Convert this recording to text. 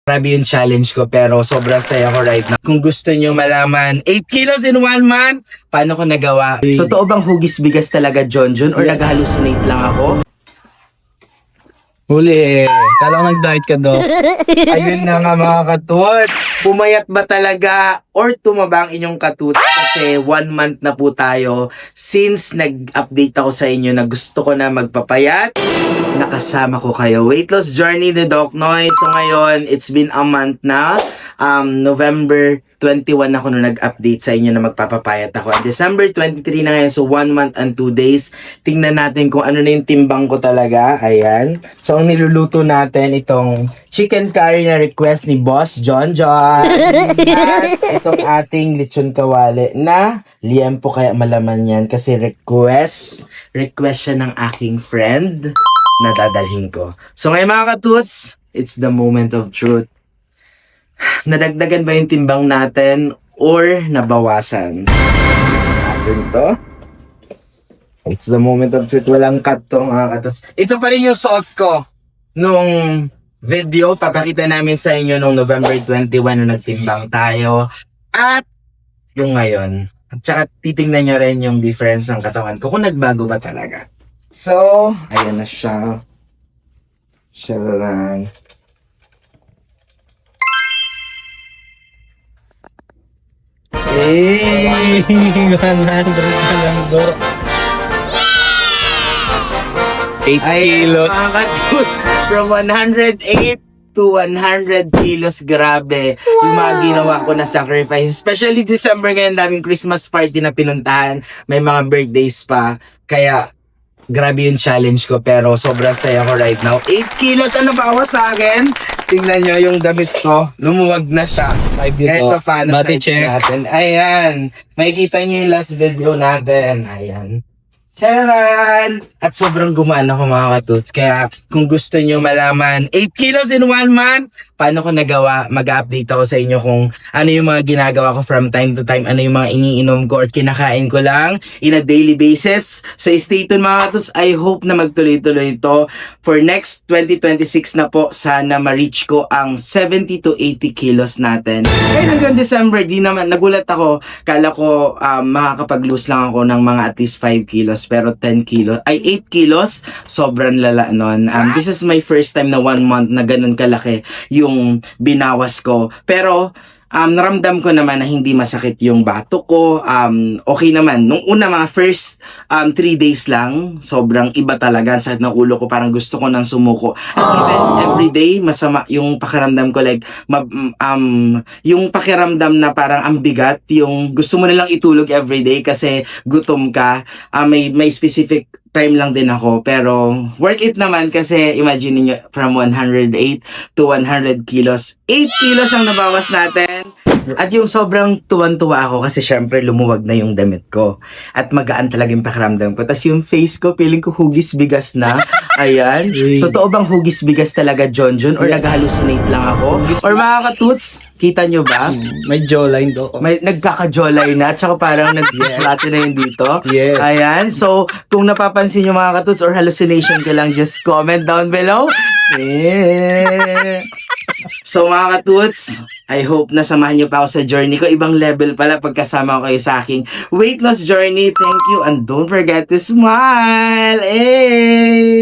Grabe yung challenge ko pero sobrang saya ko right now. Kung gusto nyo malaman, 8 kilos in 1 month, paano ko nagawa? Totoo bang hugis bigas talaga, Jonjon? Or nag-hallucinate lang ako? Huli. Kala ko nag-diet ka do. Ayun na nga mga katuts. Pumayat ba talaga or tumaba ang inyong katuts? Kasi 1 month na po tayo since nag-update ako sa inyo na gusto ko na magpapayat. Nakasama ko kayo. Weight Loss Journey ni Doc Noy. So ngayon, it's been a month na. November 21 ako nung nag-update sa inyo na magpapapayat ako. And December 23 na ngayon. So 1 month and 2 days. Tingnan natin kung ano na yung timbang ko talaga. Ayan. So ang niluluto natin itong chicken curry na request ni Boss John John. At itong ating lechon kawali na liempo kaya malaman yan kasi request siya ng aking friend na dadalhin ko. So ngayon mga katuts, it's the moment of truth. Nadagdagan ba yung timbang natin or nabawasan? Atin to. It's the moment of truth. Walang cut to mga katuts. Ito pa rin yung suot ko nung video. Papakita namin sa inyo nung November 21 nung nagtimbang tayo. At yung ngayon. At saka titingnan nyo rin yung difference ng katawan ko kung nagbago ba talaga. So, ayan na siya. Sharan. Hey! 100 ka lang do. 8 kilos. Mga katuts, from 108 to 100 kilos, grabe. Yung mga ginawa ko na sacrifice. Especially December ngayon, daming Christmas party na pinuntahan. May mga birthdays pa. Kaya, grabe yung challenge ko. Pero sobrang saya ko right now. 8 kilos, ano bawas sa akin? Tingnan nyo yung damit ko. Lumuwag na siya. Kahit pa paano Body sa check. natin. Ayan. Makikita nyo yung last video natin. Ayan. Charan! At sobrang gumana ko mga katuts. Kaya kung gusto nyo malaman, 8 kilos in 1 month, paano ko nagawa? Mag-update ako sa inyo kung ano yung mga ginagawa ko from time to time, ano yung mga iniinom ko or kinakain ko lang in a daily basis. So stay tuned mga katuts. I hope na magtuloy-tuloy ito. For next 2026 na po, sana ma-reach ko ang 70 to 80 kilos natin. Kaya hanggang December, di naman, nagulat ako. Kala ko makakapag-lose lang ako ng mga at least 5 kilos. Pero 10 kilos, ay 8 kilos, sobrang lala nun. This is my first time na 1 month na ganun kalaki yung binawas ko. Pero, naramdam ko naman na hindi masakit yung bato ko. Okay naman. Nung una mga first 3 days lang, sobrang iba talaga. Ang sakit ng ulo ko, parang gusto ko nang sumuko. At even everyday, masama yung pakiramdam ko. Like, yung pakiramdam na parang ang bigat, yung gusto mo nalang itulog everyday kasi gutom ka. May specific time lang din ako, pero worth it naman kasi imagine niyo from 108 to 100 kilos. 8 kilos ang nabawas natin. At yung sobrang tuwan-tuwa ako kasi syempre lumuwag na yung damit ko. At magaan talaga yung pakiramdam ko. Tapos yung face ko, feeling ko hugis bigas na. Ayan. Totoo bang hugis bigas talaga, Jonjon? Or nag-hallucinate lang ako? Or mga katuts, kita nyo ba? May jawline do. May nagkaka-jawline na, tsaka parang nag-slate na yun dito. Yes. Ayan. So, kung napapansin nyo mga katuts or hallucination ka lang, just comment down below. Yeah. So mga katuts, I hope na samahan nyo pa ako sa journey ko. Ibang level pala pagkasama ko kayo sa aking weight loss journey. Thank you and don't forget to smile. Hey!